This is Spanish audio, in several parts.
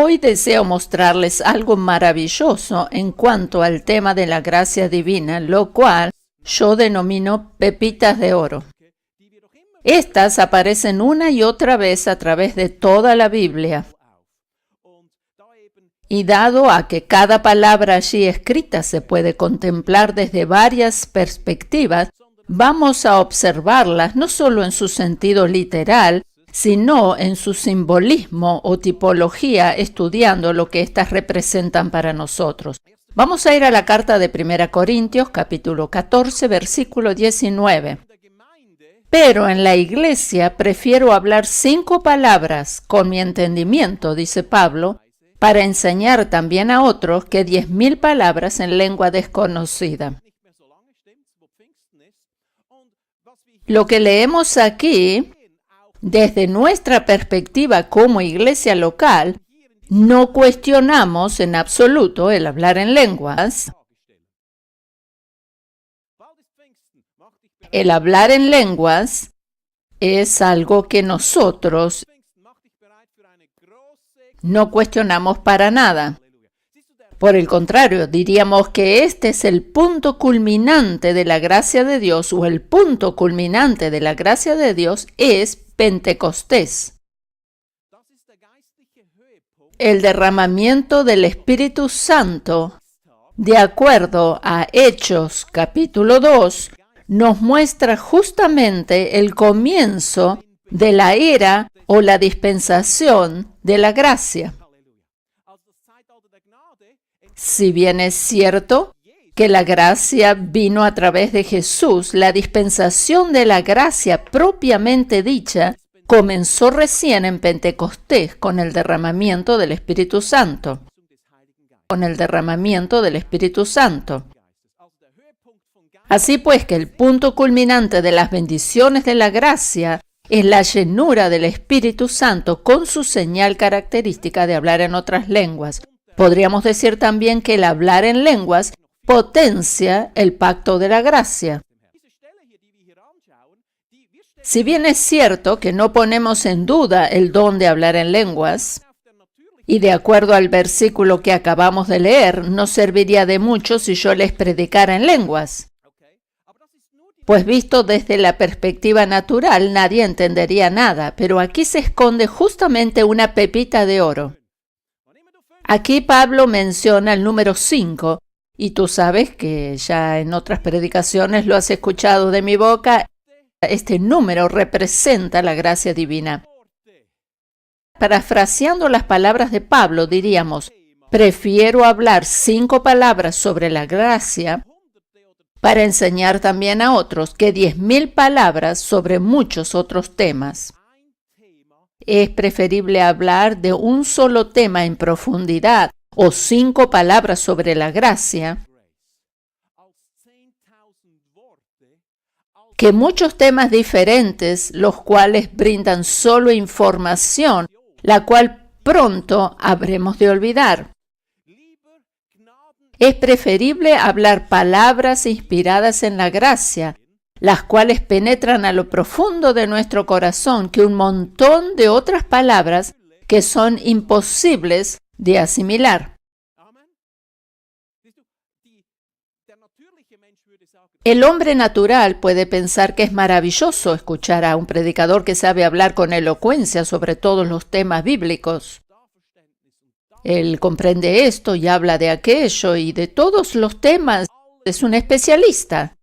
Hoy deseo mostrarles algo maravilloso en cuanto al tema de la gracia divina, lo cual yo denomino pepitas de oro. Estas aparecen una y otra vez a través de toda la Biblia. Y dado a que cada palabra allí escrita se puede contemplar desde varias perspectivas, vamos a observarlas no solo en su sentido literal, sino en su simbolismo o tipología, estudiando lo que éstas representan para nosotros. Vamos a ir a la carta de 1 Corintios, capítulo 14, versículo 19. Pero en la iglesia prefiero hablar 5 palabras con mi entendimiento, dice Pablo, para enseñar también a otros que 10,000 palabras en lengua desconocida. Lo que leemos aquí, desde nuestra perspectiva como iglesia local, no cuestionamos en absoluto el hablar en lenguas. El hablar en lenguas es algo que nosotros no cuestionamos para nada. Por el contrario, diríamos que este es el punto culminante de la gracia de Dios, o el punto culminante de la gracia de Dios es Pentecostés. El derramamiento del Espíritu Santo, de acuerdo a Hechos capítulo 2, nos muestra justamente el comienzo de la era o la dispensación de la gracia. Si bien es cierto que la gracia vino a través de Jesús, la dispensación de la gracia propiamente dicha comenzó recién en Pentecostés con el derramamiento del Espíritu Santo. Así pues que el punto culminante de las bendiciones de la gracia es la llenura del Espíritu Santo con su señal característica de hablar en otras lenguas. Podríamos decir también que el hablar en lenguas potencia el pacto de la gracia. Si bien es cierto que no ponemos en duda el don de hablar en lenguas, y de acuerdo al versículo que acabamos de leer, no serviría de mucho si yo les predicara en lenguas. Pues visto desde la perspectiva natural, nadie entendería nada, pero aquí se esconde justamente una pepita de oro. Aquí Pablo menciona el número 5, y tú sabes que ya en otras predicaciones lo has escuchado de mi boca. Este número representa la gracia divina. Parafraseando las palabras de Pablo, diríamos, prefiero hablar 5 palabras sobre la gracia para enseñar también a otros que 10,000 palabras sobre muchos otros temas. Es preferible hablar de un solo tema en profundidad o 5 palabras sobre la gracia que muchos temas diferentes, los cuales brindan solo información, la cual pronto habremos de olvidar. Es preferible hablar palabras inspiradas en la gracia, las cuales penetran a lo profundo de nuestro corazón, que un montón de otras palabras que son imposibles de asimilar. El hombre natural puede pensar que es maravilloso escuchar a un predicador que sabe hablar con elocuencia sobre todos los temas bíblicos. Él comprende esto y habla de aquello y de todos los temas. Es un especialista.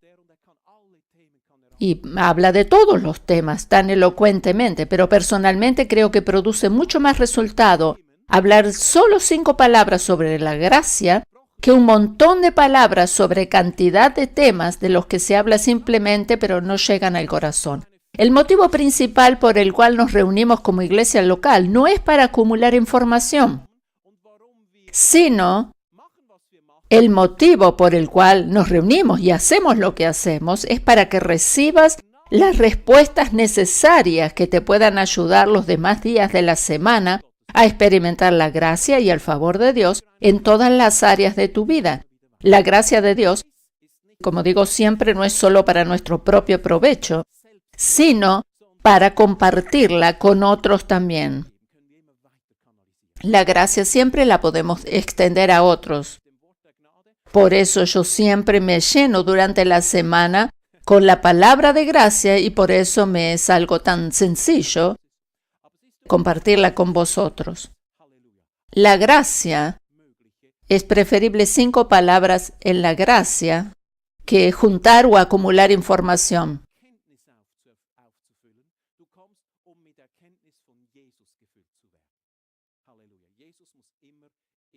Y habla de todos los temas tan elocuentemente, pero personalmente creo que produce mucho más resultado hablar solo 5 palabras sobre la gracia que un montón de palabras sobre cantidad de temas de los que se habla simplemente pero no llegan al corazón. El motivo principal por el cual nos reunimos como iglesia local no es para acumular información, sino el motivo por el cual nos reunimos y hacemos lo que hacemos es para que recibas las respuestas necesarias que te puedan ayudar los demás días de la semana a experimentar la gracia y el favor de Dios en todas las áreas de tu vida. La gracia de Dios, como digo siempre, no es solo para nuestro propio provecho, sino para compartirla con otros también. La gracia siempre la podemos extender a otros. Por eso yo siempre me lleno durante la semana con la palabra de gracia y por eso me es algo tan sencillo compartirla con vosotros. La gracia es preferible 5 palabras en la gracia que juntar o acumular información.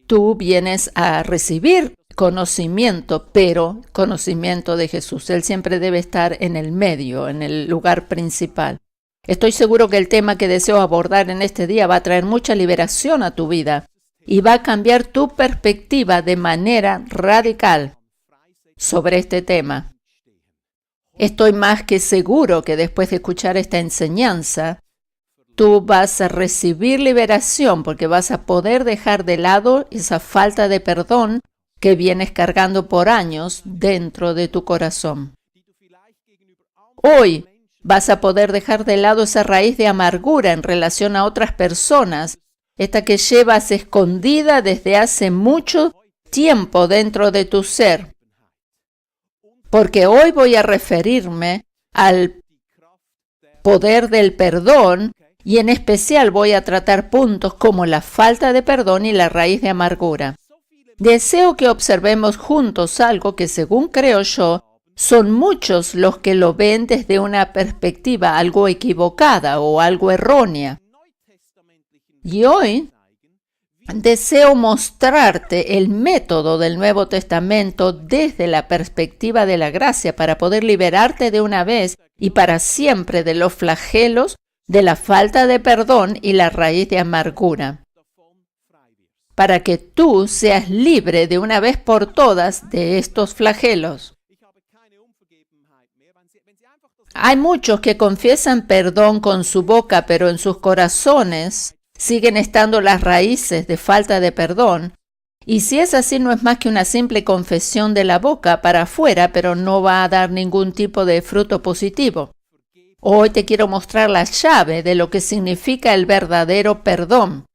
Tú vienes a recibir conocimiento, pero conocimiento de Jesús. Él siempre debe estar en el medio, en el lugar principal. Estoy seguro que el tema que deseo abordar en este día va a traer mucha liberación a tu vida y va a cambiar tu perspectiva de manera radical sobre este tema. Estoy más que seguro que después de escuchar esta enseñanza, tú vas a recibir liberación porque vas a poder dejar de lado esa falta de perdón que vienes cargando por años dentro de tu corazón. Hoy vas a poder dejar de lado esa raíz de amargura en relación a otras personas, esta que llevas escondida desde hace mucho tiempo dentro de tu ser. Porque hoy voy a referirme al poder del perdón y en especial voy a tratar puntos como la falta de perdón y la raíz de amargura. Deseo que observemos juntos algo que, según creo yo, son muchos los que lo ven desde una perspectiva algo equivocada o algo errónea. Y hoy deseo mostrarte el método del Nuevo Testamento desde la perspectiva de la gracia para poder liberarte de una vez y para siempre de los flagelos de la falta de perdón y la raíz de amargura, para que tú seas libre de una vez por todas de estos flagelos. Hay muchos que confiesan perdón con su boca, pero en sus corazones siguen estando las raíces de falta de perdón. Y si es así, no es más que una simple confesión de la boca para afuera, pero no va a dar ningún tipo de fruto positivo. Hoy te quiero mostrar la llave de lo que significa el verdadero perdón,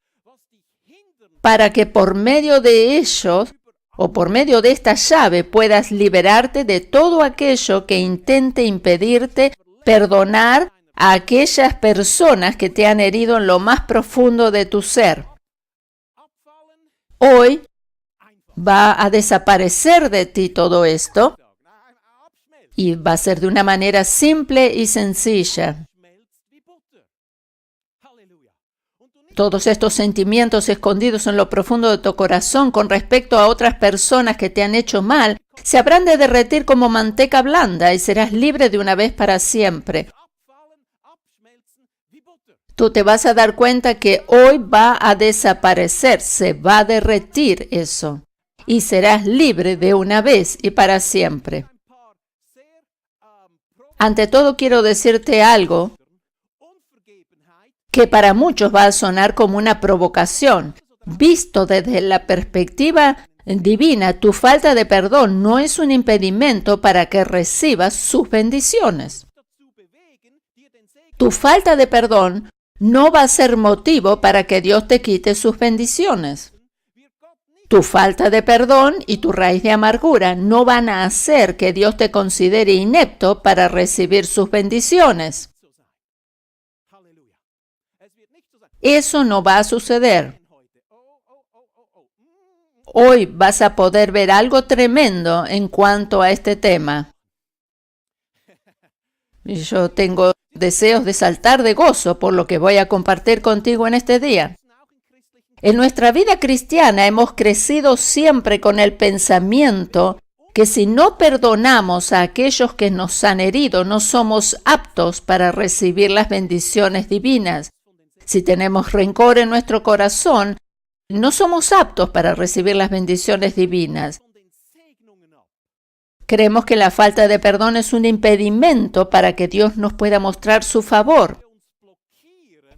para que por medio de ellos o por medio de esta llave puedas liberarte de todo aquello que intente impedirte perdonar a aquellas personas que te han herido en lo más profundo de tu ser. Hoy va a desaparecer de ti todo esto y va a ser de una manera simple y sencilla. Todos estos sentimientos escondidos en lo profundo de tu corazón con respecto a otras personas que te han hecho mal, se habrán de derretir como manteca blanda y serás libre de una vez para siempre. Tú te vas a dar cuenta que hoy va a desaparecer, se va a derretir eso y serás libre de una vez y para siempre. Ante todo quiero decirte algo que para muchos va a sonar como una provocación. Visto desde la perspectiva divina, tu falta de perdón no es un impedimento para que recibas sus bendiciones. Tu falta de perdón no va a ser motivo para que Dios te quite sus bendiciones. Tu falta de perdón y tu raíz de amargura no van a hacer que Dios te considere inepto para recibir sus bendiciones. Eso no va a suceder. Hoy vas a poder ver algo tremendo en cuanto a este tema. Yo tengo deseos de saltar de gozo por lo que voy a compartir contigo en este día. En nuestra vida cristiana hemos crecido siempre con el pensamiento que si no perdonamos a aquellos que nos han herido, no somos aptos para recibir las bendiciones divinas. Si tenemos rencor en nuestro corazón, no somos aptos para recibir las bendiciones divinas. Creemos que la falta de perdón es un impedimento para que Dios nos pueda mostrar su favor.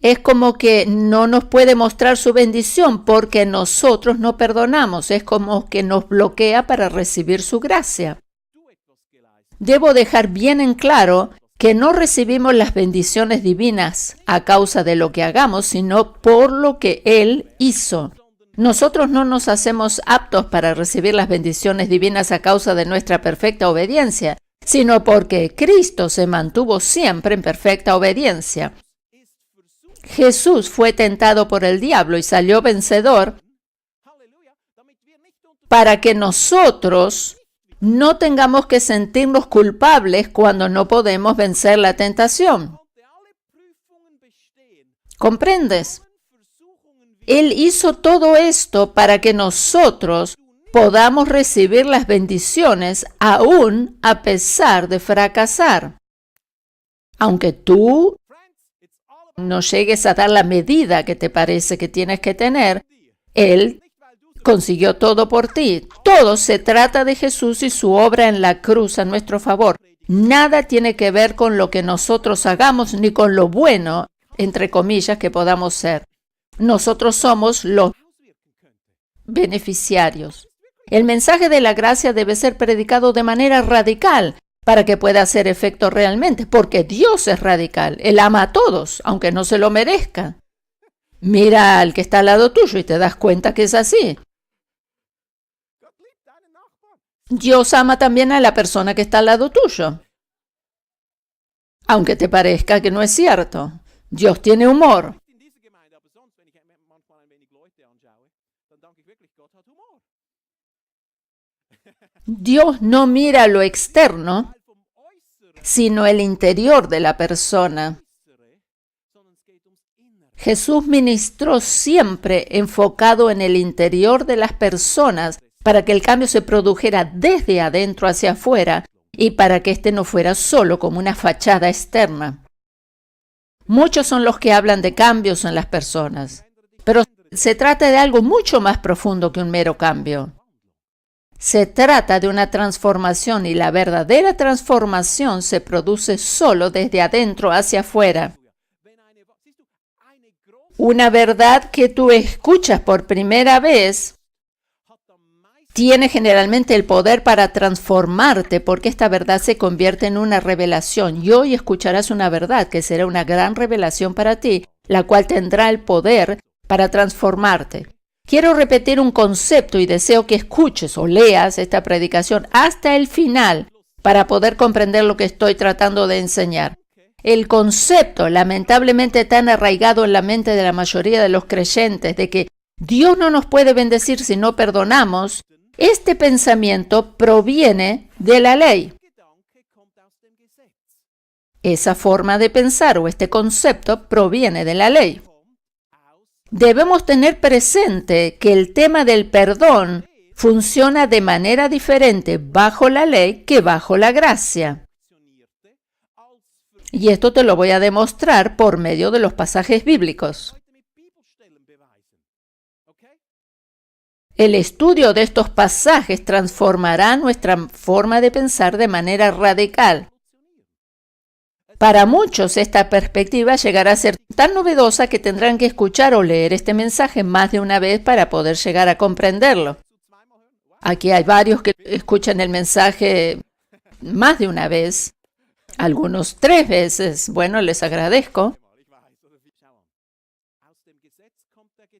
Es como que no nos puede mostrar su bendición porque nosotros no perdonamos. Es como que nos bloquea para recibir su gracia. Debo dejar bien en claro que no recibimos las bendiciones divinas a causa de lo que hagamos, sino por lo que Él hizo. Nosotros no nos hacemos aptos para recibir las bendiciones divinas a causa de nuestra perfecta obediencia, sino porque Cristo se mantuvo siempre en perfecta obediencia. Jesús fue tentado por el diablo y salió vencedor para que nosotros no tengamos que sentirnos culpables cuando no podemos vencer la tentación. ¿Comprendes? Él hizo todo esto para que nosotros podamos recibir las bendiciones aún a pesar de fracasar. Aunque tú no llegues a dar la medida que te parece que tienes que tener, Él consiguió todo por ti. Todo se trata de Jesús y su obra en la cruz a nuestro favor. Nada tiene que ver con lo que nosotros hagamos ni con lo bueno, entre comillas, que podamos ser. Nosotros somos los beneficiarios. El mensaje de la gracia debe ser predicado de manera radical para que pueda hacer efecto realmente, porque Dios es radical. Él ama a todos, aunque no se lo merezca. Mira al que está al lado tuyo y te das cuenta que es así. Dios ama también a la persona que está al lado tuyo, aunque te parezca que no es cierto. Dios tiene humor. Dios no mira lo externo, sino el interior de la persona. Jesús ministró siempre enfocado en el interior de las personas para que el cambio se produjera desde adentro hacia afuera y para que éste no fuera solo como una fachada externa. Muchos son los que hablan de cambios en las personas, pero se trata de algo mucho más profundo que un mero cambio. Se trata de una transformación y la verdadera transformación se produce solo desde adentro hacia afuera. Una verdad que tú escuchas por primera vez tiene generalmente el poder para transformarte porque esta verdad se convierte en una revelación. Y hoy escucharás una verdad que será una gran revelación para ti, la cual tendrá el poder para transformarte. Quiero repetir un concepto y deseo que escuches o leas esta predicación hasta el final para poder comprender lo que estoy tratando de enseñar. El concepto, lamentablemente tan arraigado en la mente de la mayoría de los creyentes, de que Dios no nos puede bendecir si no perdonamos, este pensamiento proviene de la ley. Esa forma de pensar o este concepto proviene de la ley. Debemos tener presente que el tema del perdón funciona de manera diferente bajo la ley que bajo la gracia. Y esto te lo voy a demostrar por medio de los pasajes bíblicos. El estudio de estos pasajes transformará nuestra forma de pensar de manera radical. Para muchos, esta perspectiva llegará a ser tan novedosa que tendrán que escuchar o leer este mensaje más de una vez para poder llegar a comprenderlo. Aquí hay varios que escuchan el mensaje más de una vez, algunos 3 veces. Bueno, les agradezco.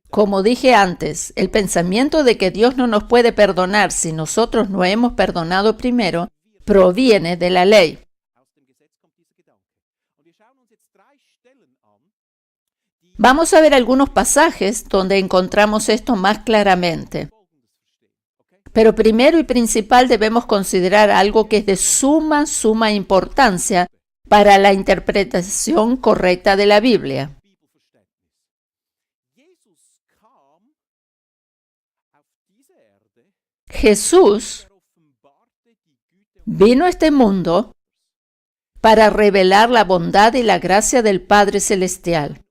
Como dije antes, el pensamiento de que Dios no nos puede perdonar si nosotros no hemos perdonado primero proviene de la ley. Vamos a ver algunos pasajes donde encontramos esto más claramente. Pero primero y principal debemos considerar algo que es de suma importancia para la interpretación correcta de la Biblia. Jesús vino a este mundo para revelar la bondad y la gracia del Padre Celestial.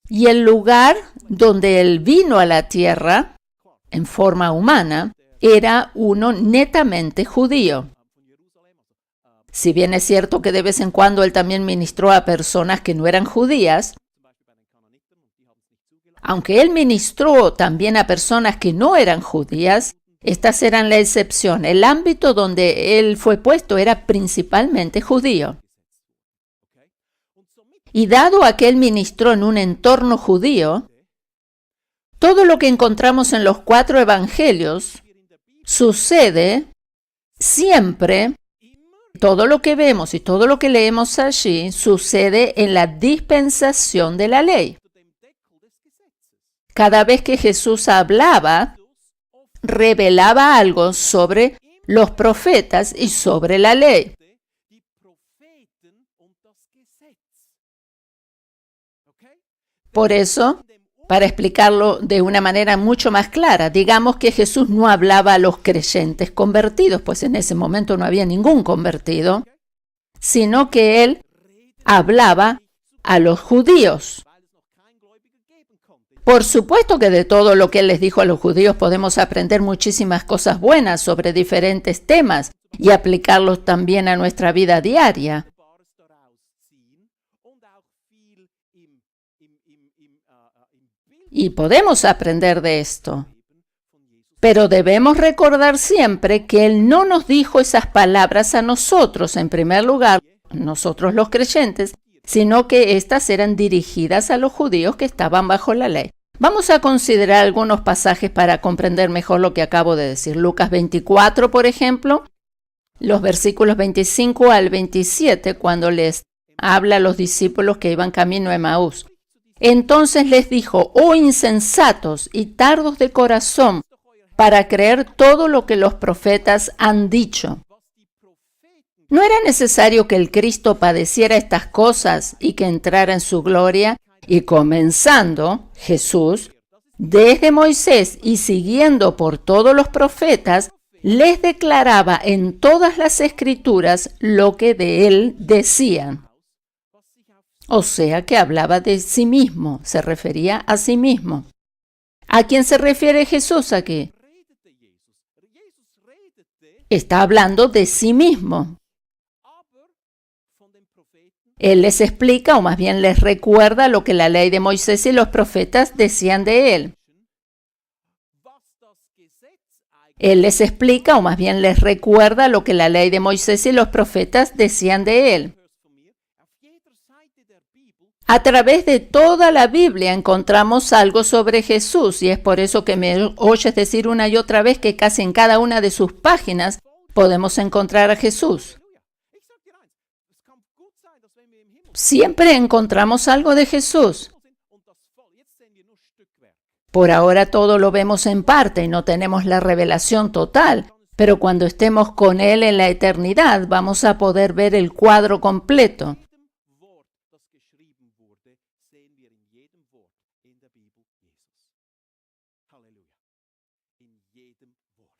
Y el lugar donde Él vino a la tierra, en forma humana, era uno netamente judío. Si bien es cierto que de vez en cuando Él también ministró a personas que no eran judías, aunque Él ministró también a personas que no eran judías, Estas eran la excepción. El ámbito donde él fue puesto era principalmente judío. Y dado a que él ministró en un entorno judío, todo lo que encontramos en los 4 evangelios sucede siempre. Todo lo que vemos y todo lo que leemos allí sucede en la dispensación de la ley. Cada vez que Jesús hablaba, revelaba algo sobre los profetas y sobre la ley. Por eso, para explicarlo de una manera mucho más clara, digamos que Jesús no hablaba a los creyentes convertidos, pues en ese momento no había ningún convertido, sino que él hablaba a los judíos. Por supuesto que de todo lo que él les dijo a los judíos podemos aprender muchísimas cosas buenas sobre diferentes temas y aplicarlos también a nuestra vida diaria. Y podemos aprender de esto. Pero debemos recordar siempre que Él no nos dijo esas palabras a nosotros, en primer lugar, nosotros los creyentes, sino que éstas eran dirigidas a los judíos que estaban bajo la ley. Vamos a considerar algunos pasajes para comprender mejor lo que acabo de decir. Lucas 24, por ejemplo, los versículos 25 al 27, cuando les habla a los discípulos que iban camino a Emaús. Entonces les dijo: oh insensatos y tardos de corazón, para creer todo lo que los profetas han dicho. ¿No era necesario que el Cristo padeciera estas cosas y que entrara en su gloria? Y comenzando, Jesús, desde Moisés y siguiendo por todos los profetas, les declaraba en todas las Escrituras lo que de él decían. O sea que hablaba de sí mismo, se refería a sí mismo. ¿A quién se refiere Jesús aquí? Está hablando de sí mismo. Él les explica, o más bien les recuerda, lo que la ley de Moisés y los profetas decían de él. Él les explica, o más bien les recuerda, lo que la ley de Moisés y los profetas decían de él. A través de toda la Biblia encontramos algo sobre Jesús, y es por eso que me oyes decir una y otra vez que casi en cada una de sus páginas podemos encontrar a Jesús. Siempre encontramos algo de Jesús. Por ahora todo lo vemos en parte y no tenemos la revelación total, pero cuando estemos con Él en la eternidad vamos a poder ver el cuadro completo.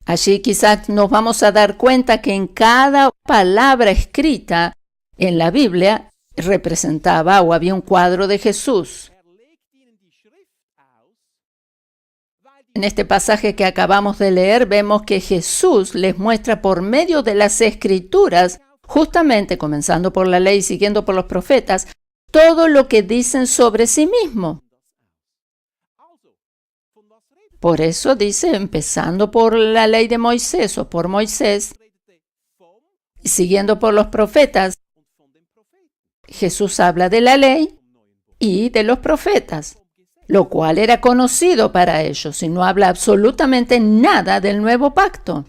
Allí quizás nos vamos a dar cuenta que en cada palabra escrita en la Biblia representaba o había un cuadro de Jesús. En este pasaje que acabamos de leer vemos que Jesús les muestra por medio de las Escrituras, justamente comenzando por la ley y siguiendo por los profetas, todo lo que dicen sobre sí mismo. Por eso dice, empezando por la ley de Moisés o por Moisés, y siguiendo por los profetas, Jesús habla de la ley y de los profetas, lo cual era conocido para ellos, y no habla absolutamente nada del nuevo pacto.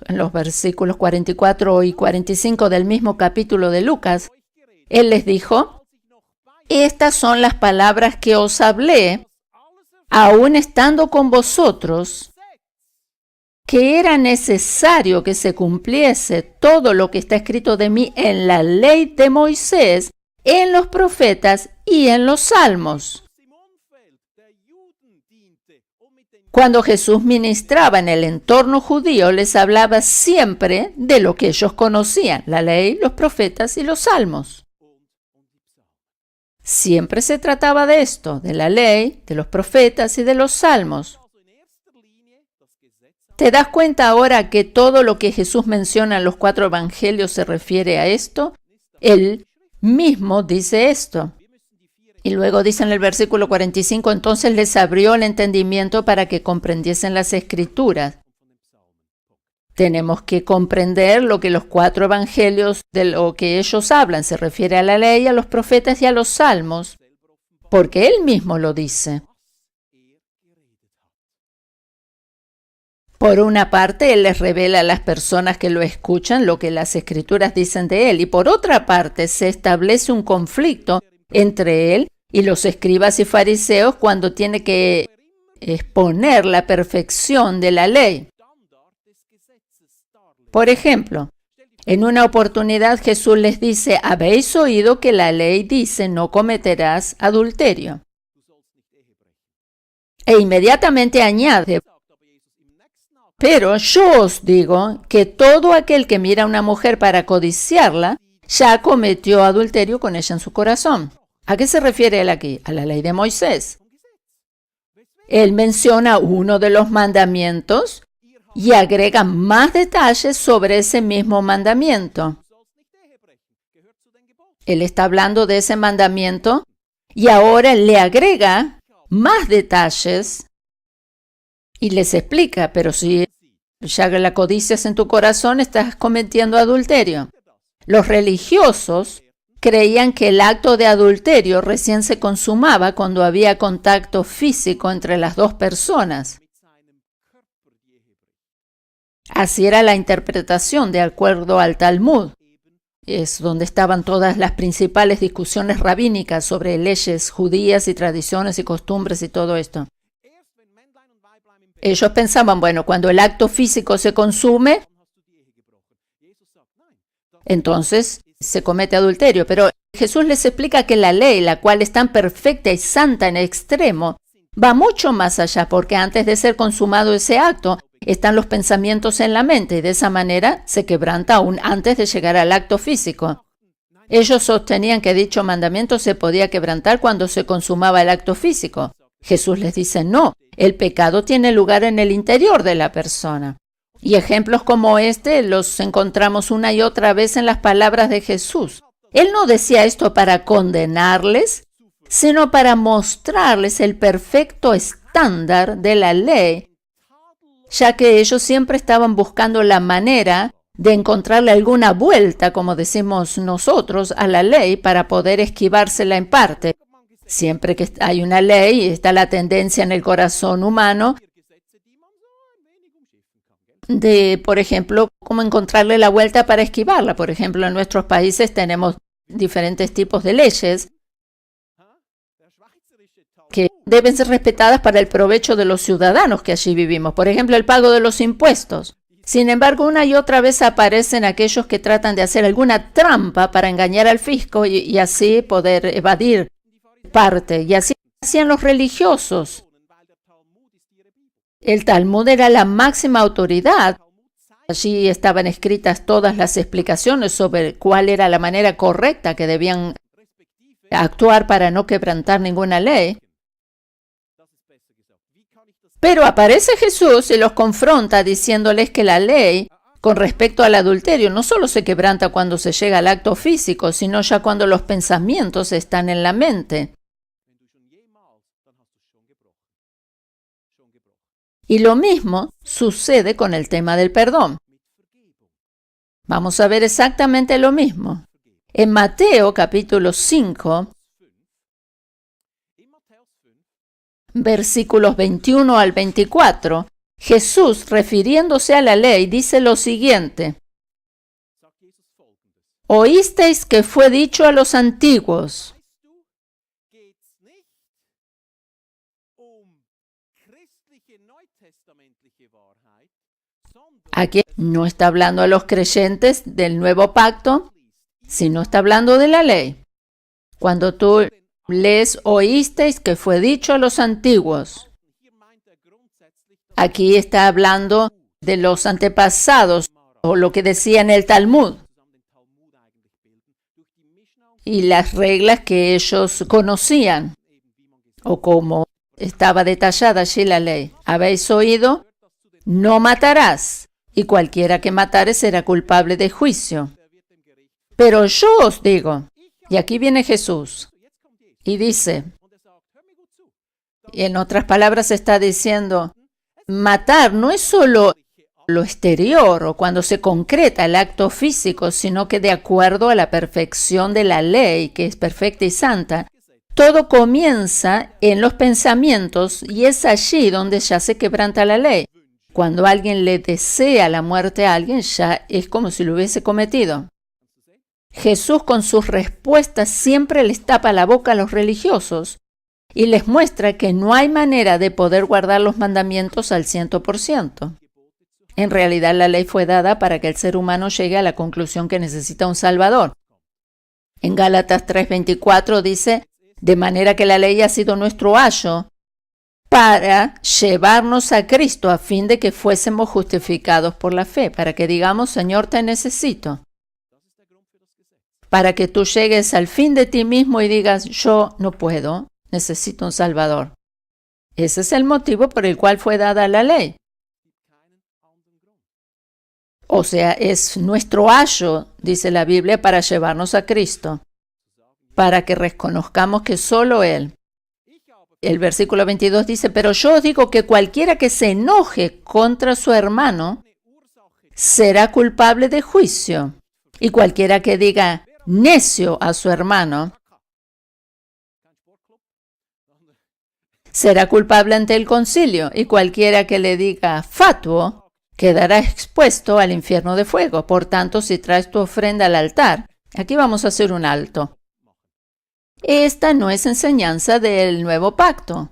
En los versículos 44 y 45 del mismo capítulo de Lucas, Él les dijo: estas son las palabras que os hablé, aún estando con vosotros, que era necesario que se cumpliese todo lo que está escrito de mí en la ley de Moisés, en los profetas y en los salmos. Cuando Jesús ministraba en el entorno judío, les hablaba siempre de lo que ellos conocían, la ley, los profetas y los salmos. Siempre se trataba de esto, de la ley, de los profetas y de los salmos. ¿Te das cuenta ahora que todo lo que Jesús menciona en los 4 evangelios se refiere a esto? Él mismo dice esto. Y luego dice en el versículo 45, entonces les abrió el entendimiento para que comprendiesen las Escrituras. Tenemos que comprender lo que los 4 evangelios, de lo que ellos hablan, se refiere a la ley, a los profetas y a los salmos, porque él mismo lo dice. Por una parte, él les revela a las personas que lo escuchan lo que las Escrituras dicen de él, y por otra parte, se establece un conflicto entre él y los escribas y fariseos cuando tiene que exponer la perfección de la ley. Por ejemplo, en una oportunidad Jesús les dice, habéis oído que la ley dice no cometerás adulterio. E inmediatamente añade, pero yo os digo que todo aquel que mira a una mujer para codiciarla, ya cometió adulterio con ella en su corazón. ¿A qué se refiere él aquí? A la ley de Moisés. Él menciona uno de los mandamientos y agrega más detalles sobre ese mismo mandamiento. Él está hablando de ese mandamiento y ahora le agrega más detalles y les explica, pero si ya la codicias en tu corazón, estás cometiendo adulterio. Los religiosos creían que el acto de adulterio recién se consumaba cuando había contacto físico entre las dos personas. Así era la interpretación de acuerdo al Talmud. Es donde estaban todas las principales discusiones rabínicas sobre leyes judías y tradiciones y costumbres y todo esto. Ellos pensaban, bueno, cuando el acto físico se consume, entonces se comete adulterio. Pero Jesús les explica que la ley, la cual es tan perfecta y santa en extremo, va mucho más allá, porque antes de ser consumado ese acto, están los pensamientos en la mente y de esa manera se quebranta aún antes de llegar al acto físico. Ellos sostenían que dicho mandamiento se podía quebrantar cuando se consumaba el acto físico. Jesús les dice, no, el pecado tiene lugar en el interior de la persona. Y ejemplos como este los encontramos una y otra vez en las palabras de Jesús. Él no decía esto para condenarles, sino para mostrarles el perfecto estándar de la ley, ya que ellos siempre estaban buscando la manera de encontrarle alguna vuelta, como decimos nosotros, a la ley para poder esquivársela en parte. Siempre que hay una ley, está la tendencia en el corazón humano de, por ejemplo, cómo encontrarle la vuelta para esquivarla. Por ejemplo, en nuestros países tenemos diferentes tipos de leyes que deben ser respetadas para el provecho de los ciudadanos que allí vivimos. Por ejemplo, el pago de los impuestos. Sin embargo, una y otra vez aparecen aquellos que tratan de hacer alguna trampa para engañar al fisco y así poder evadir parte. Y así hacían los religiosos. El Talmud era la máxima autoridad. Allí estaban escritas todas las explicaciones sobre cuál era la manera correcta que debían actuar para no quebrantar ninguna ley. Pero aparece Jesús y los confronta diciéndoles que la ley, con respecto al adulterio, no solo se quebranta cuando se llega al acto físico, sino ya cuando los pensamientos están en la mente. Y lo mismo sucede con el tema del perdón. Vamos a ver exactamente lo mismo. En Mateo capítulo 5, versículos 21 al 24, Jesús, refiriéndose a la ley, dice lo siguiente: oísteis que fue dicho a los antiguos. Aquí no está hablando a los creyentes del nuevo pacto, sino está hablando de la ley. Cuando tú lees, oísteis que fue dicho a los antiguos. Aquí está hablando de los antepasados, o lo que decía en el Talmud, y las reglas que ellos conocían, o como estaba detallada allí la ley. Habéis oído, no matarás, y cualquiera que matare será culpable de juicio. Pero yo os digo, y aquí viene Jesús, Y dice, y en otras palabras está diciendo, matar no es solo lo exterior o cuando se concreta el acto físico, sino que de acuerdo a la perfección de la ley, que es perfecta y santa, todo comienza en los pensamientos y es allí donde ya se quebranta la ley. Cuando alguien le desea la muerte a alguien, ya es como si lo hubiese cometido. Jesús con sus respuestas siempre les tapa la boca a los religiosos y les muestra que no hay manera de poder guardar los mandamientos al 100%. En realidad, la ley fue dada para que el ser humano llegue a la conclusión que necesita un Salvador. En Gálatas 3:24 dice, de manera que la ley ha sido nuestro ayo para llevarnos a Cristo a fin de que fuésemos justificados por la fe, para que digamos, Señor, te necesito. Para que tú llegues al fin de ti mismo y digas, yo no puedo, necesito un Salvador. Ese es el motivo por el cual fue dada la ley. O sea, es nuestro ayo, dice la Biblia, para llevarnos a Cristo, para que reconozcamos que solo Él. El versículo 22 dice, pero yo os digo que cualquiera que se enoje contra su hermano será culpable de juicio. Y cualquiera que diga necio a su hermano será culpable ante el concilio. Y cualquiera que le diga fatuo quedará expuesto al infierno de fuego. Por tanto, si traes tu ofrenda al altar, aquí vamos a hacer un alto. Esta no es enseñanza del nuevo pacto.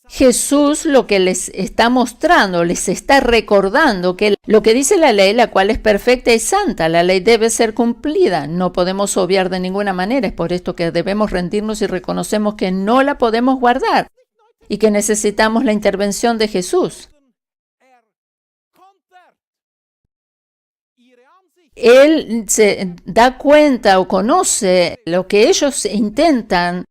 Jesús lo que les está mostrando, les está recordando que lo que dice la ley, la cual es perfecta y santa, la ley debe ser cumplida. No podemos obviar de ninguna manera. Es por esto que debemos rendirnos y reconocemos que no la podemos guardar y que necesitamos la intervención de Jesús. Él se da cuenta o conoce lo que ellos intentan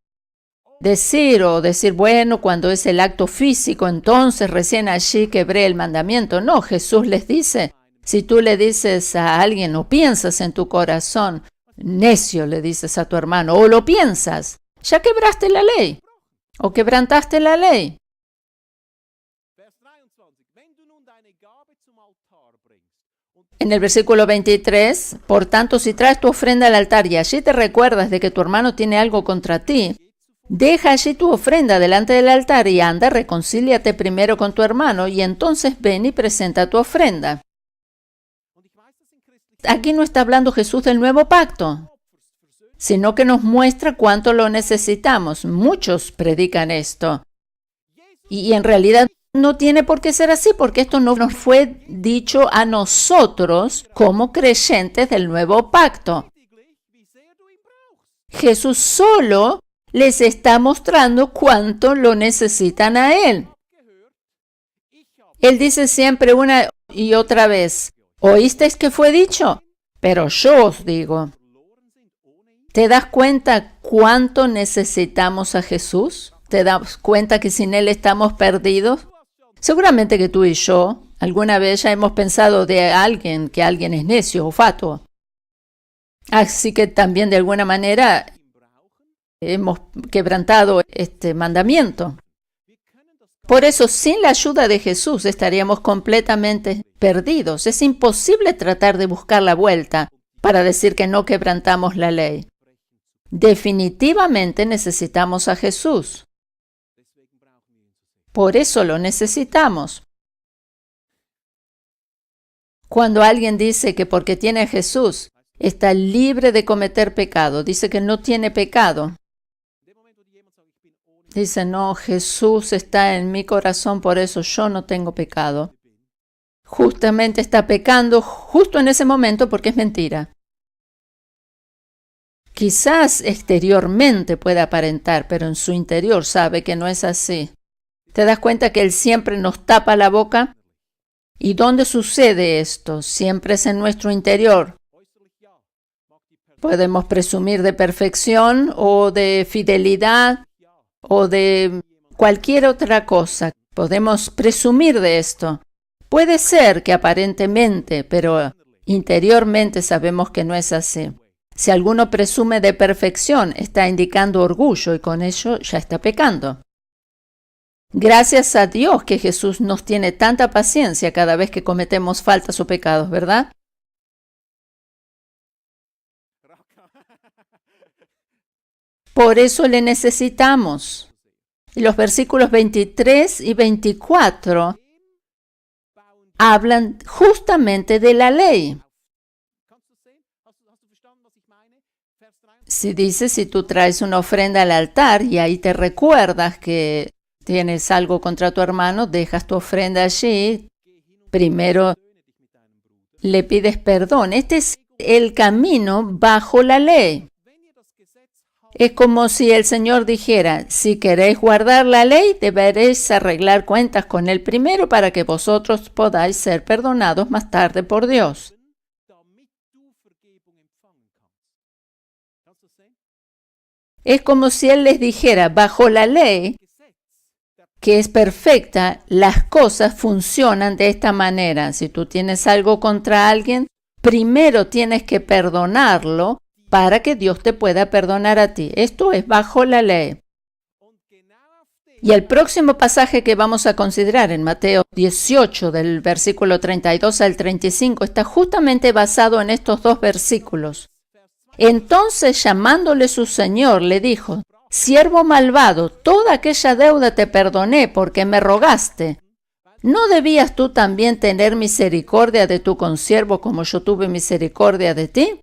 decir o decir, bueno, cuando es el acto físico, entonces recién allí quebré el mandamiento. No, Jesús les dice, si tú le dices a alguien o piensas en tu corazón, necio le dices a tu hermano, o lo piensas, ya quebraste la ley o quebrantaste la ley. En el versículo 23, por tanto, si traes tu ofrenda al altar y allí te recuerdas de que tu hermano tiene algo contra ti, deja allí tu ofrenda delante del altar y anda, reconcíliate primero con tu hermano y entonces ven y presenta tu ofrenda. Aquí no está hablando Jesús del nuevo pacto, sino que nos muestra cuánto lo necesitamos. Muchos predican esto. Y en realidad no tiene por qué ser así, porque esto no nos fue dicho a nosotros como creyentes del nuevo pacto. Jesús solo les está mostrando cuánto lo necesitan a Él. Él dice siempre una y otra vez, ¿oísteis que fue dicho? Pero yo os digo. ¿Te das cuenta cuánto necesitamos a Jesús? ¿Te das cuenta que sin Él estamos perdidos? Seguramente que tú y yo alguna vez ya hemos pensado de alguien que alguien es necio o fatuo. Así que también de alguna manera hemos quebrantado este mandamiento. Por eso, sin la ayuda de Jesús estaríamos completamente perdidos. Es imposible tratar de buscar la vuelta para decir que no quebrantamos la ley. Definitivamente necesitamos a Jesús. Por eso lo necesitamos. Cuando alguien dice que porque tiene a Jesús está libre de cometer pecado, dice que no tiene pecado. Dice, no, Jesús está en mi corazón, por eso yo no tengo pecado. Justamente está pecando justo en ese momento porque es mentira. Quizás exteriormente puede aparentar, pero en su interior sabe que no es así. ¿Te das cuenta que Él siempre nos tapa la boca? ¿Y dónde sucede esto? Siempre es en nuestro interior. Podemos presumir de perfección o de fidelidad o de cualquier otra cosa. Podemos presumir de esto. Puede ser que aparentemente, pero interiormente sabemos que no es así. Si alguno presume de perfección, está indicando orgullo y con ello ya está pecando. Gracias a Dios que Jesús nos tiene tanta paciencia cada vez que cometemos faltas o pecados, ¿verdad? Por eso le necesitamos. Y los versículos 23 y 24 hablan justamente de la ley. Si tú traes una ofrenda al altar y ahí te recuerdas que tienes algo contra tu hermano, dejas tu ofrenda allí, primero le pides perdón. Este es el camino bajo la ley. Es como si el Señor dijera, si queréis guardar la ley, deberéis arreglar cuentas con Él primero para que vosotros podáis ser perdonados más tarde por Dios. Es como si Él les dijera, bajo la ley, que es perfecta, las cosas funcionan de esta manera. Si tú tienes algo contra alguien, primero tienes que perdonarlo para que Dios te pueda perdonar a ti. Esto es bajo la ley. Y el próximo pasaje que vamos a considerar en Mateo 18, del versículo 32 al 35, está justamente basado en estos dos versículos. Entonces, llamándole su señor, le dijo, siervo malvado, toda aquella deuda te perdoné porque me rogaste. ¿No debías tú también tener misericordia de tu consiervo como yo tuve misericordia de ti?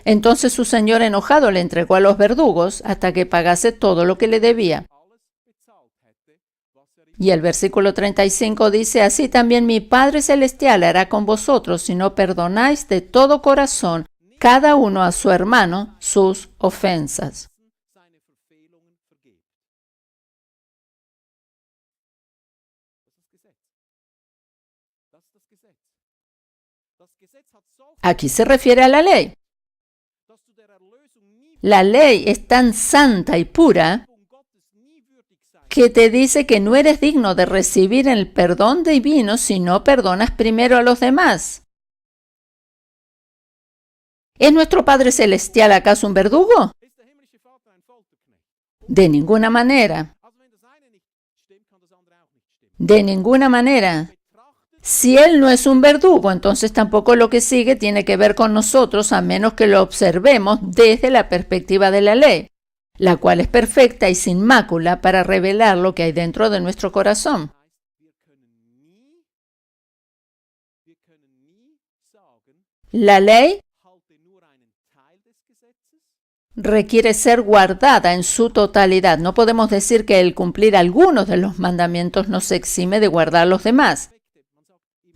Entonces su señor enojado le entregó a los verdugos hasta que pagase todo lo que le debía. Y el versículo 35 dice, así también mi Padre Celestial hará con vosotros si no perdonáis de todo corazón cada uno a su hermano sus ofensas. Aquí se refiere a la ley. La ley es tan santa y pura que te dice que no eres digno de recibir el perdón divino si no perdonas primero a los demás. ¿Es nuestro Padre Celestial acaso un verdugo? De ninguna manera. De ninguna manera. Si Él no es un verdugo, entonces tampoco lo que sigue tiene que ver con nosotros a menos que lo observemos desde la perspectiva de la ley, la cual es perfecta y sin mácula para revelar lo que hay dentro de nuestro corazón. La ley requiere ser guardada en su totalidad. No podemos decir que el cumplir algunos de los mandamientos nos exime de guardar los demás.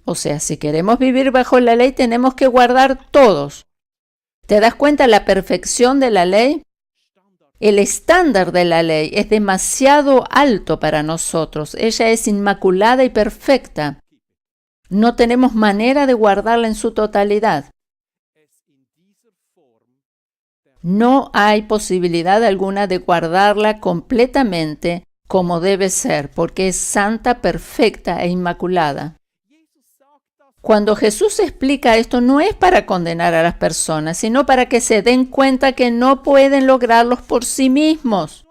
O sea, si queremos vivir bajo la ley, tenemos que guardar todos. ¿Te das cuenta la perfección de la ley? El estándar de la ley es demasiado alto para nosotros. Ella es inmaculada y perfecta. No tenemos manera de guardarla en su totalidad. No hay posibilidad alguna de guardarla completamente como debe ser, porque es santa, perfecta e inmaculada. Cuando Jesús explica esto, no es para condenar a las personas, sino para que se den cuenta que no pueden lograrlos por sí mismos.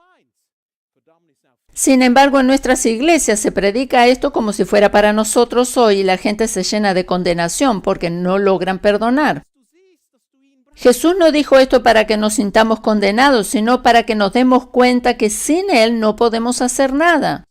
Sin embargo, en nuestras iglesias se predica esto como si fuera para nosotros hoy y la gente se llena de condenación porque no logran perdonar. Jesús no dijo esto para que nos sintamos condenados, sino para que nos demos cuenta que sin Él no podemos hacer nada.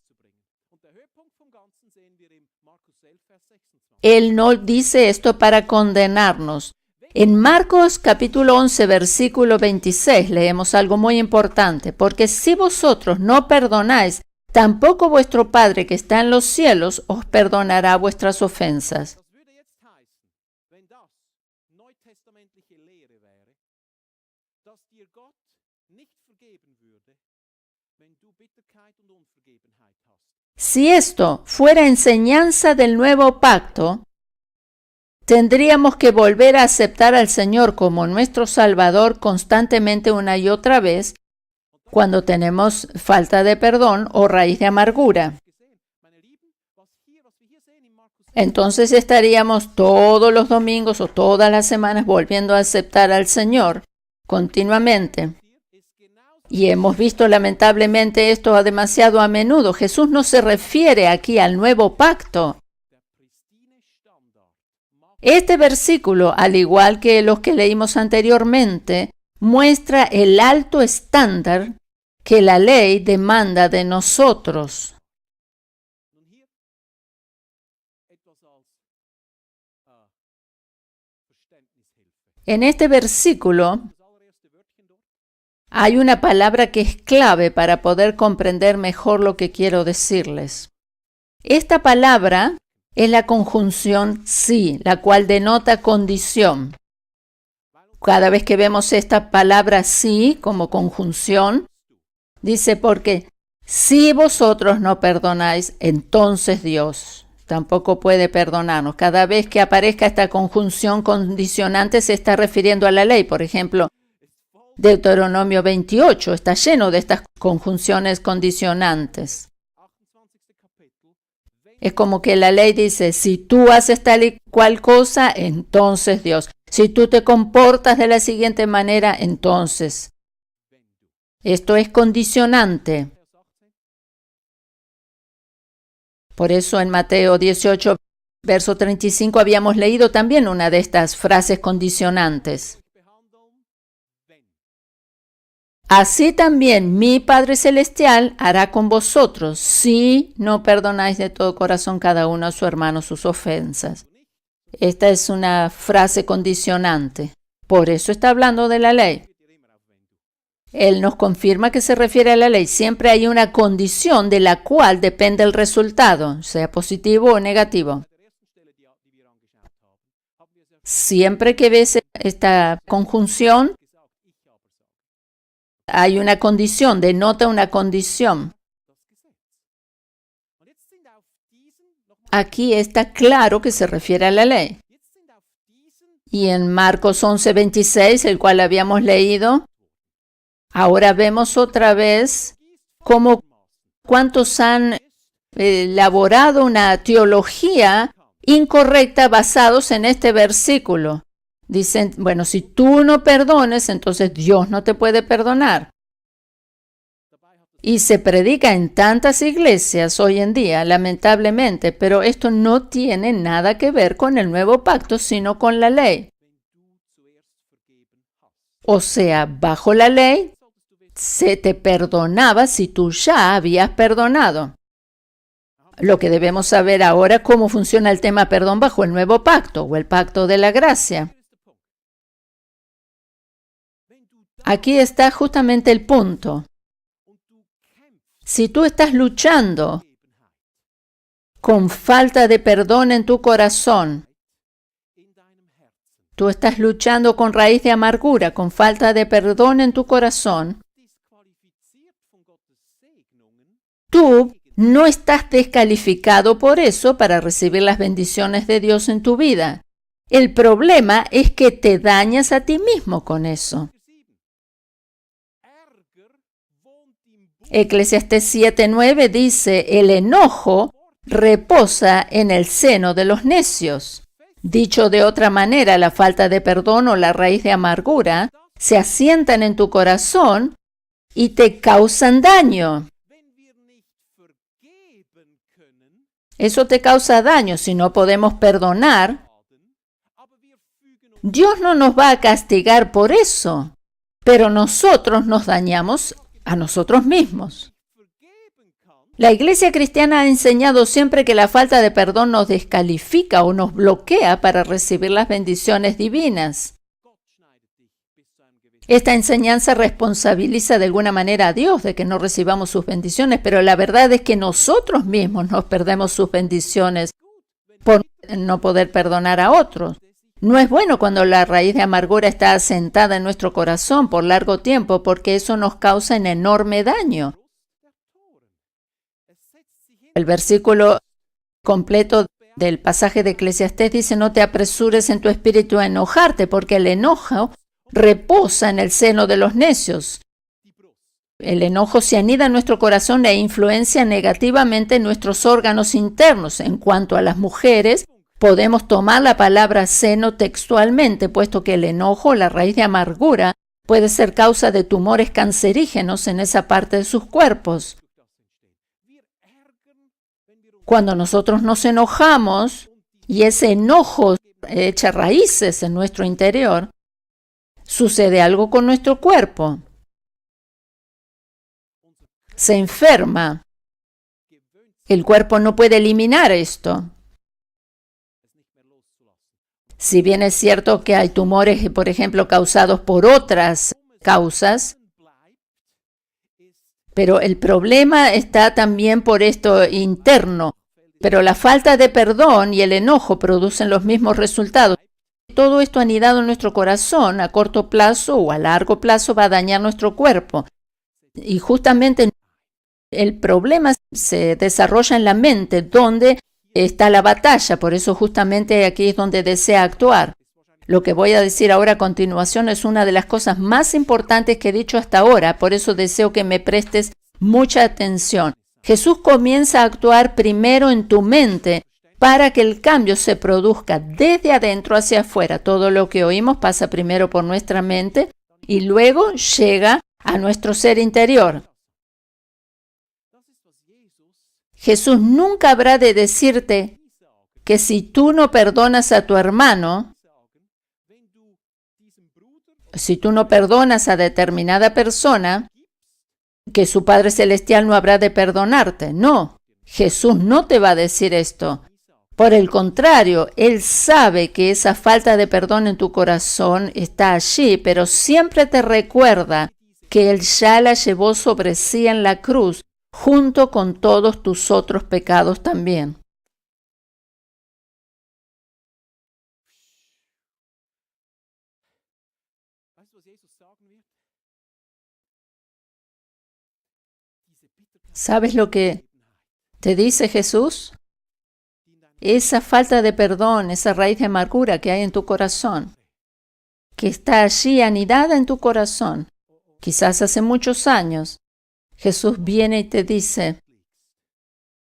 Él no dice esto para condenarnos. En Marcos capítulo 11, versículo 26 leemos algo muy importante, porque si vosotros no perdonáis, tampoco vuestro Padre que está en los cielos os perdonará vuestras ofensas. Si esto fuera enseñanza del nuevo pacto, tendríamos que volver a aceptar al Señor como nuestro Salvador constantemente una y otra vez cuando tenemos falta de perdón o raíz de amargura. entonces estaríamos todos los domingos o todas las semanas volviendo a aceptar al Señor continuamente. Y hemos visto lamentablemente esto demasiado a menudo. Jesús no se refiere aquí al nuevo pacto. Este versículo, al igual que los que leímos anteriormente, muestra el alto estándar que la ley demanda de nosotros. En este versículo hay una palabra que es clave para poder comprender mejor lo que quiero decirles. Esta palabra es la conjunción sí, la cual denota condición. Cada vez que vemos esta palabra sí como conjunción, dice porque si vosotros no perdonáis, entonces Dios tampoco puede perdonarnos. Cada vez que aparezca esta conjunción condicionante se está refiriendo a la ley. Por ejemplo, Deuteronomio 28 está lleno de estas conjunciones condicionantes. Es como que la ley dice, si tú haces tal y cual cosa, entonces Dios. Si tú te comportas de la siguiente manera, entonces. Esto es condicionante. Por eso en Mateo 18, verso 35, habíamos leído también una de estas frases condicionantes. Así también mi Padre Celestial hará con vosotros si no perdonáis de todo corazón cada uno a su hermano sus ofensas. Esta es una frase condicionante. Por eso está hablando de la ley. Él nos confirma que se refiere a la ley. Siempre hay una condición de la cual depende el resultado, sea positivo o negativo. Siempre que ves esta conjunción, hay una condición, denota una condición. Aquí está claro que se refiere a la ley. Y en Marcos 11:26, el cual habíamos leído, ahora vemos otra vez cuántos han elaborado una teología incorrecta basados en este versículo. Dicen, bueno, si tú no perdones, entonces Dios no te puede perdonar. Y se predica en tantas iglesias hoy en día, lamentablemente, pero esto no tiene nada que ver con el nuevo pacto, sino con la ley. O sea, bajo la ley, se te perdonaba si tú ya habías perdonado. Lo que debemos saber ahora es cómo funciona el tema perdón bajo el nuevo pacto o el pacto de la gracia. Aquí está justamente el punto. Si tú estás luchando con falta de perdón en tu corazón, tú estás luchando con raíz de amargura, con falta de perdón en tu corazón, tú no estás descalificado por eso para recibir las bendiciones de Dios en tu vida. El problema es que te dañas a ti mismo con eso. Eclesiastés 7:9 dice, el enojo reposa en el seno de los necios. Dicho de otra manera, la falta de perdón o la raíz de amargura se asientan en tu corazón y te causan daño. Eso te causa daño si no podemos perdonar. Dios no nos va a castigar por eso, pero nosotros nos dañamos a nosotros mismos. La Iglesia cristiana ha enseñado siempre que la falta de perdón nos descalifica o nos bloquea para recibir las bendiciones divinas. Esta enseñanza responsabiliza de alguna manera a Dios de que no recibamos sus bendiciones, pero la verdad es que nosotros mismos nos perdemos sus bendiciones por no poder perdonar a otros. No es bueno cuando la raíz de amargura está asentada en nuestro corazón por largo tiempo, porque eso nos causa un enorme daño. El versículo completo del pasaje de Eclesiastés dice, no te apresures en tu espíritu a enojarte, porque el enojo reposa en el seno de los necios. El enojo se anida en nuestro corazón e influencia negativamente nuestros órganos internos. En cuanto a las mujeres, podemos tomar la palabra seno textualmente, puesto que el enojo, la raíz de amargura, puede ser causa de tumores cancerígenos en esa parte de sus cuerpos. Cuando nosotros nos enojamos y ese enojo echa raíces en nuestro interior, sucede algo con nuestro cuerpo. Se enferma. El cuerpo no puede eliminar esto. Si bien es cierto que hay tumores, por ejemplo, causados por otras causas, pero el problema está también por esto interno. Pero la falta de perdón y el enojo producen los mismos resultados. Todo esto anidado en nuestro corazón a corto plazo o a largo plazo va a dañar nuestro cuerpo. Y justamente el problema se desarrolla en la mente, donde está la batalla. Por eso justamente aquí es donde desea actuar. Lo que voy a decir ahora a continuación es una de las cosas más importantes que he dicho hasta ahora. Por eso deseo que me prestes mucha atención. Jesús comienza a actuar primero en tu mente para que el cambio se produzca desde adentro hacia afuera. Todo lo que oímos pasa primero por nuestra mente y luego llega a nuestro ser interior. Jesús nunca habrá de decirte que si tú no perdonas a tu hermano, si tú no perdonas a determinada persona, que su Padre Celestial no habrá de perdonarte. No, Jesús no te va a decir esto. Por el contrario, Él sabe que esa falta de perdón en tu corazón está allí, pero siempre te recuerda que Él ya la llevó sobre sí en la cruz, junto con todos tus otros pecados también. ¿Sabes lo que te dice Jesús? Esa falta de perdón, esa raíz de amargura que hay en tu corazón, que está allí anidada en tu corazón, quizás hace muchos años, Jesús viene y te dice,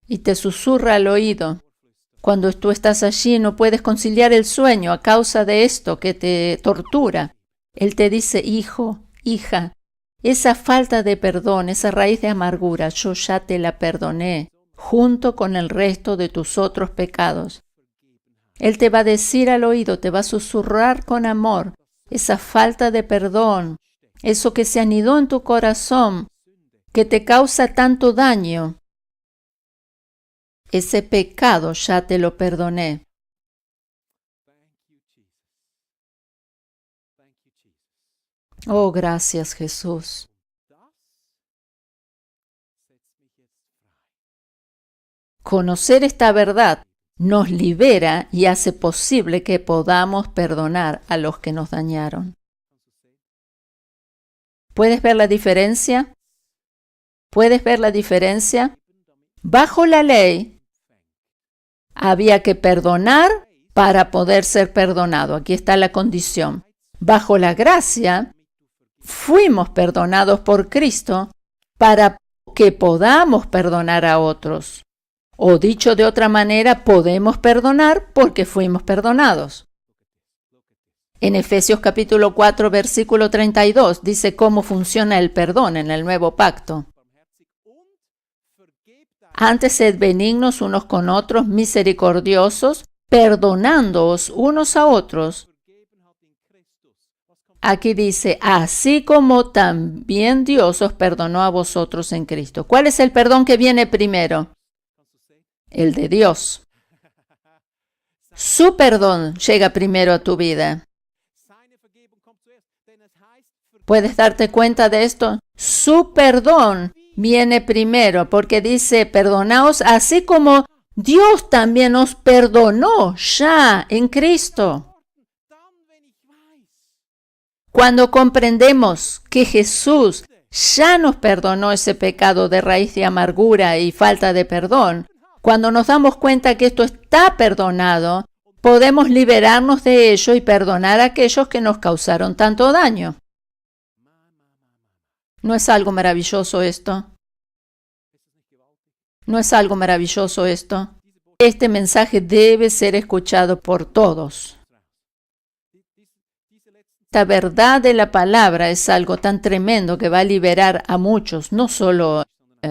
y te susurra al oído, cuando tú estás allí y no puedes conciliar el sueño a causa de esto que te tortura. Él te dice, hijo, hija, esa falta de perdón, esa raíz de amargura, yo ya te la perdoné, junto con el resto de tus otros pecados. Él te va a decir al oído, te va a susurrar con amor, esa falta de perdón, eso que se anidó en tu corazón, que te causa tanto daño. Ese pecado ya te lo perdoné. Oh, gracias, Jesús. Conocer esta verdad nos libera y hace posible que podamos perdonar a los que nos dañaron. ¿Puedes ver la diferencia? ¿Puedes ver la diferencia? Bajo la ley había que perdonar para poder ser perdonado. Aquí está la condición. Bajo la gracia fuimos perdonados por Cristo para que podamos perdonar a otros. O dicho de otra manera, podemos perdonar porque fuimos perdonados. En Efesios capítulo 4, versículo 32, dice cómo funciona el perdón en el nuevo pacto. Antes sed benignos unos con otros, misericordiosos, perdonándoos unos a otros. Aquí dice, así como también Dios os perdonó a vosotros en Cristo. ¿Cuál es el perdón que viene primero? El de Dios. Su perdón llega primero a tu vida. ¿Puedes darte cuenta de esto? Su perdón viene primero porque dice, perdonaos así como Dios también os perdonó ya en Cristo. Cuando comprendemos que Jesús ya nos perdonó ese pecado de raíz de amargura y falta de perdón, cuando nos damos cuenta que esto está perdonado, podemos liberarnos de ello y perdonar a aquellos que nos causaron tanto daño. ¿No es algo maravilloso esto? ¿No es algo maravilloso esto? Este mensaje debe ser escuchado por todos. Esta verdad de la palabra es algo tan tremendo que va a liberar a muchos, no solo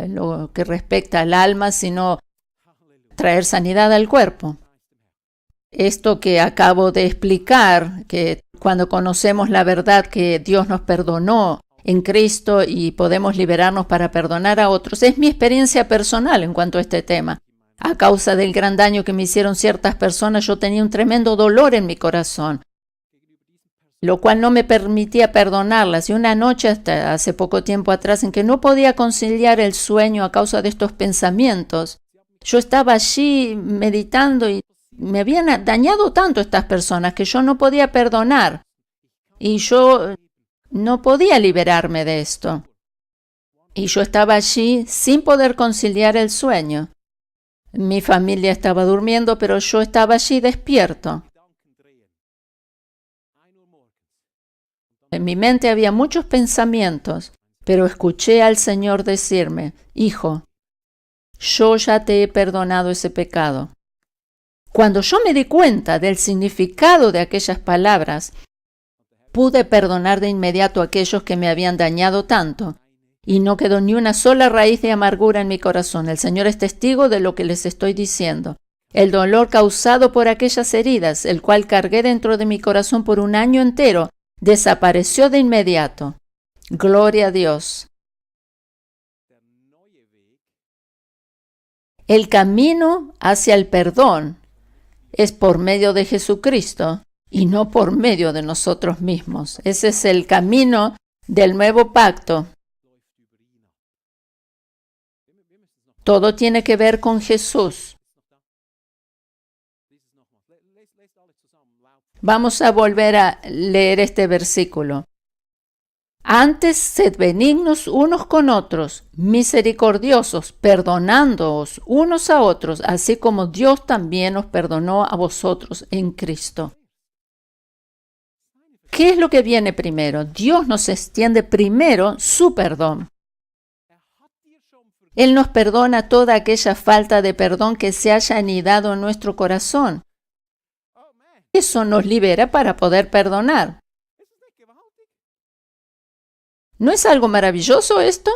lo que respecta al alma, sino traer sanidad al cuerpo. Esto que acabo de explicar, que cuando conocemos la verdad que Dios nos perdonó en Cristo y podemos liberarnos para perdonar a otros, es mi experiencia personal en cuanto a este tema. A causa del gran daño que me hicieron ciertas personas, yo tenía un tremendo dolor en mi corazón, lo cual no me permitía perdonarlas. Y una noche, hasta hace poco tiempo atrás, en que no podía conciliar el sueño a causa de estos pensamientos, yo estaba allí meditando y me habían dañado tanto estas personas que yo no podía perdonar. Y yo no podía liberarme de esto. Y yo estaba allí sin poder conciliar el sueño. Mi familia estaba durmiendo, pero yo estaba allí despierto. En mi mente había muchos pensamientos, pero escuché al Señor decirme: hijo, yo ya te he perdonado ese pecado. Cuando yo me di cuenta del significado de aquellas palabras, pude perdonar de inmediato a aquellos que me habían dañado tanto, y no quedó ni una sola raíz de amargura en mi corazón. El Señor es testigo de lo que les estoy diciendo. El dolor causado por aquellas heridas, el cual cargué dentro de mi corazón por un año entero, desapareció de inmediato. Gloria a Dios. El camino hacia el perdón es por medio de Jesucristo y no por medio de nosotros mismos. Ese es el camino del nuevo pacto. Todo tiene que ver con Jesús. Vamos a volver a leer este versículo. Antes, sed benignos unos con otros, misericordiosos, perdonándoos unos a otros, así como Dios también os perdonó a vosotros en Cristo. ¿Qué es lo que viene primero? Dios nos extiende primero su perdón. Él nos perdona toda aquella falta de perdón que se haya anidado en nuestro corazón. Eso nos libera para poder perdonar. ¿No es algo maravilloso esto?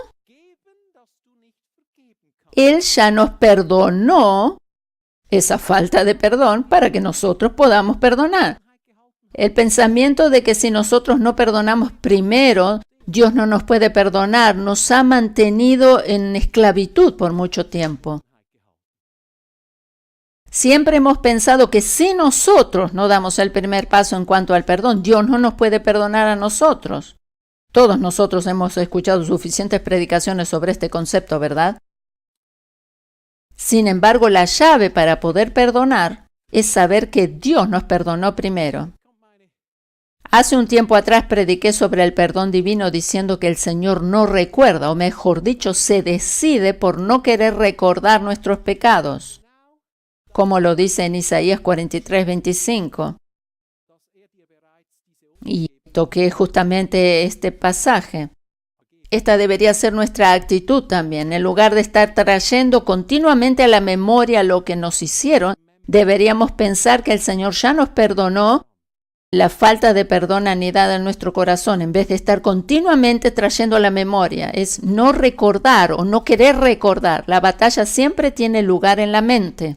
Él ya nos perdonó esa falta de perdón para que nosotros podamos perdonar. El pensamiento de que si nosotros no perdonamos primero, Dios no nos puede perdonar, nos ha mantenido en esclavitud por mucho tiempo. Siempre hemos pensado que si nosotros no damos el primer paso en cuanto al perdón, Dios no nos puede perdonar a nosotros. Todos nosotros hemos escuchado suficientes predicaciones sobre este concepto, ¿verdad? Sin embargo, la llave para poder perdonar es saber que Dios nos perdonó primero. Hace un tiempo atrás prediqué sobre el perdón divino diciendo que el Señor no recuerda, o mejor dicho, se decide por no querer recordar nuestros pecados, como lo dice en Isaías 43:25. Y toqué justamente este pasaje. Esta debería ser nuestra actitud también. En lugar de estar trayendo continuamente a la memoria lo que nos hicieron, deberíamos pensar que el Señor ya nos perdonó la falta de perdón anidada en nuestro corazón, en vez de estar continuamente trayendo a la memoria. Es no recordar o no querer recordar. La batalla siempre tiene lugar en la mente.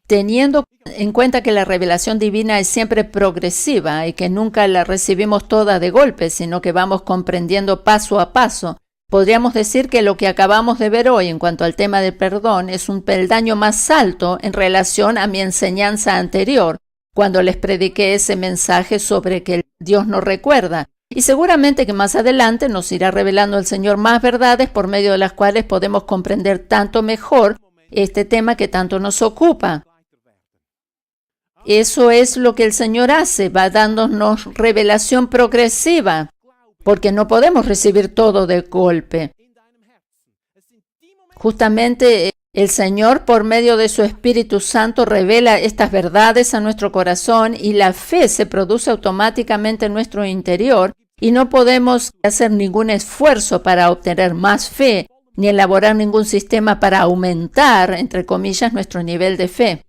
Teniendo en cuenta que la revelación divina es siempre progresiva y que nunca la recibimos toda de golpe, sino que vamos comprendiendo paso a paso, podríamos decir que lo que acabamos de ver hoy en cuanto al tema del perdón es un peldaño más alto en relación a mi enseñanza anterior, cuando les prediqué ese mensaje sobre que Dios nos recuerda. Y seguramente que más adelante nos irá revelando el Señor más verdades por medio de las cuales podemos comprender tanto mejor este tema que tanto nos ocupa. Eso es lo que el Señor hace, va dándonos revelación progresiva, porque no podemos recibir todo de golpe. Justamente El Señor, por medio de su Espíritu Santo, revela estas verdades a nuestro corazón y la fe se produce automáticamente en nuestro interior y no podemos hacer ningún esfuerzo para obtener más fe ni elaborar ningún sistema para aumentar, entre comillas, nuestro nivel de fe.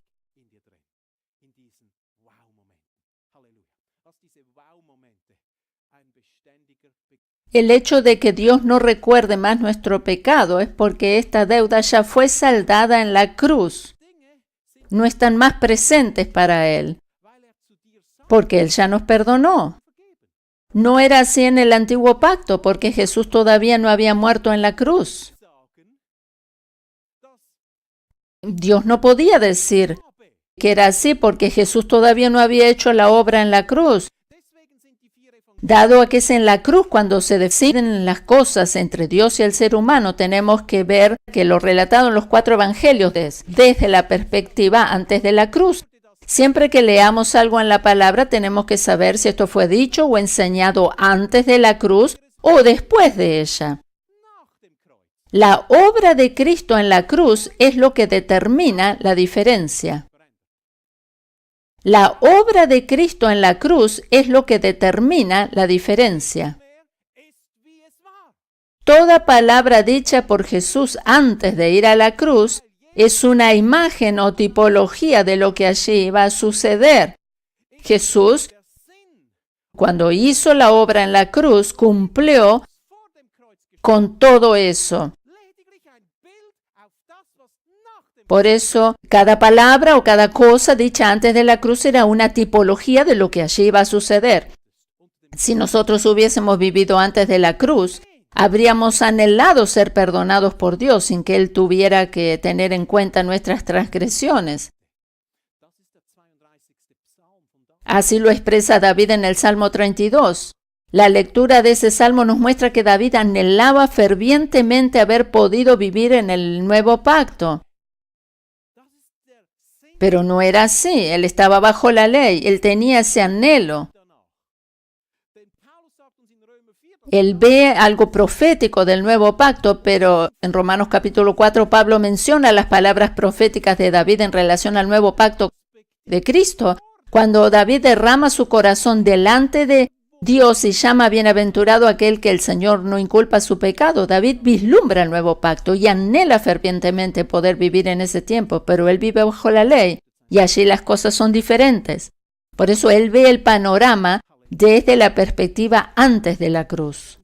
El hecho de que Dios no recuerde más nuestro pecado es porque esta deuda ya fue saldada en la cruz. No están más presentes para Él, porque Él ya nos perdonó. No era así en el antiguo pacto, porque Jesús todavía no había muerto en la cruz. Dios no podía decir que era así porque Jesús todavía no había hecho la obra en la cruz. Dado a que es en la cruz cuando se deciden las cosas entre Dios y el ser humano, tenemos que ver que lo relatado en los 4 evangelios desde la perspectiva antes de la cruz. Siempre que leamos algo en la palabra, tenemos que saber si esto fue dicho o enseñado antes de la cruz o después de ella. La obra de Cristo en la cruz es lo que determina la diferencia. La obra de Cristo en la cruz es lo que determina la diferencia. Toda palabra dicha por Jesús antes de ir a la cruz es una imagen o tipología de lo que allí iba a suceder. Jesús, cuando hizo la obra en la cruz, cumplió con todo eso. Por eso, cada palabra o cada cosa dicha antes de la cruz era una tipología de lo que allí iba a suceder. Si nosotros hubiésemos vivido antes de la cruz, habríamos anhelado ser perdonados por Dios sin que Él tuviera que tener en cuenta nuestras transgresiones. Así lo expresa David en el Salmo 32. La lectura de ese salmo nos muestra que David anhelaba fervientemente haber podido vivir en el nuevo pacto. Pero no era así, él estaba bajo la ley, él tenía ese anhelo. Él ve algo profético del nuevo pacto, pero en Romanos capítulo 4 Pablo menciona las palabras proféticas de David en relación al nuevo pacto de Cristo. Cuando David derrama su corazón delante de Dios y llama bienaventurado aquel que el Señor no inculpa su pecado, David vislumbra el nuevo pacto y anhela fervientemente poder vivir en ese tiempo, pero él vive bajo la ley y allí las cosas son diferentes. Por eso él ve el panorama desde la perspectiva antes de la cruz.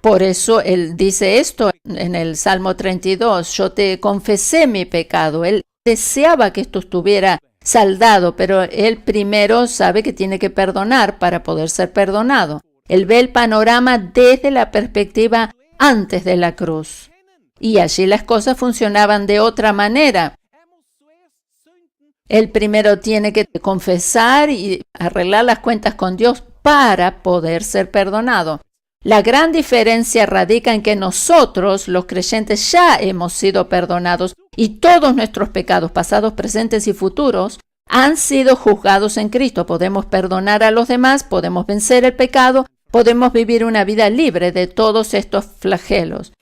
Por eso él dice esto en el Salmo 32, yo te confesé mi pecado. Él deseaba que esto estuviera saldado, pero él primero sabe que tiene que perdonar para poder ser perdonado. Él ve el panorama desde la perspectiva antes de la cruz. Y allí las cosas funcionaban de otra manera. Él primero tiene que confesar y arreglar las cuentas con Dios para poder ser perdonado. La gran diferencia radica en que nosotros, los creyentes, ya hemos sido perdonados y todos nuestros pecados, pasados, presentes y futuros, han sido juzgados en Cristo. Podemos perdonar a los demás, podemos vencer el pecado, podemos vivir una vida libre de todos estos flagelos.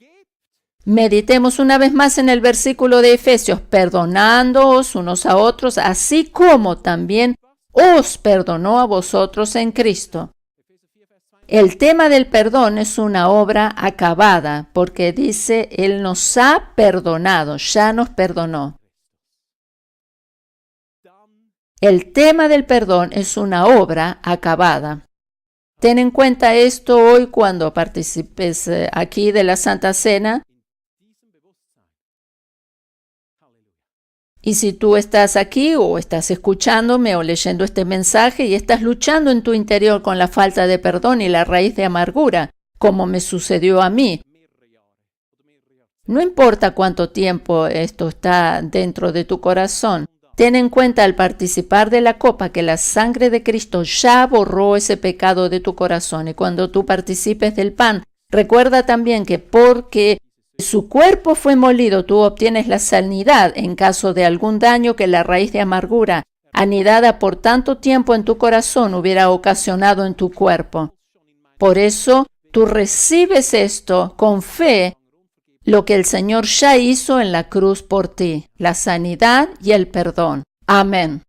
Meditemos una vez más en el versículo de Efesios, perdonándoos unos a otros, así como también os perdonó a vosotros en Cristo. El tema del perdón es una obra acabada, porque dice, Él nos ha perdonado, ya nos perdonó. El tema del perdón es una obra acabada. Ten en cuenta esto hoy cuando participes aquí de la Santa Cena. Y si tú estás aquí o estás escuchándome o leyendo este mensaje y estás luchando en tu interior con la falta de perdón y la raíz de amargura, como me sucedió a mí, no importa cuánto tiempo esto está dentro de tu corazón, ten en cuenta al participar de la copa que la sangre de Cristo ya borró ese pecado de tu corazón. Y cuando tú participes del pan, recuerda también que porque su cuerpo fue molido, tú obtienes la sanidad en caso de algún daño que la raíz de amargura, anidada por tanto tiempo en tu corazón, hubiera ocasionado en tu cuerpo. Por eso, tú recibes esto con fe, lo que el Señor ya hizo en la cruz por ti, la sanidad y el perdón. Amén.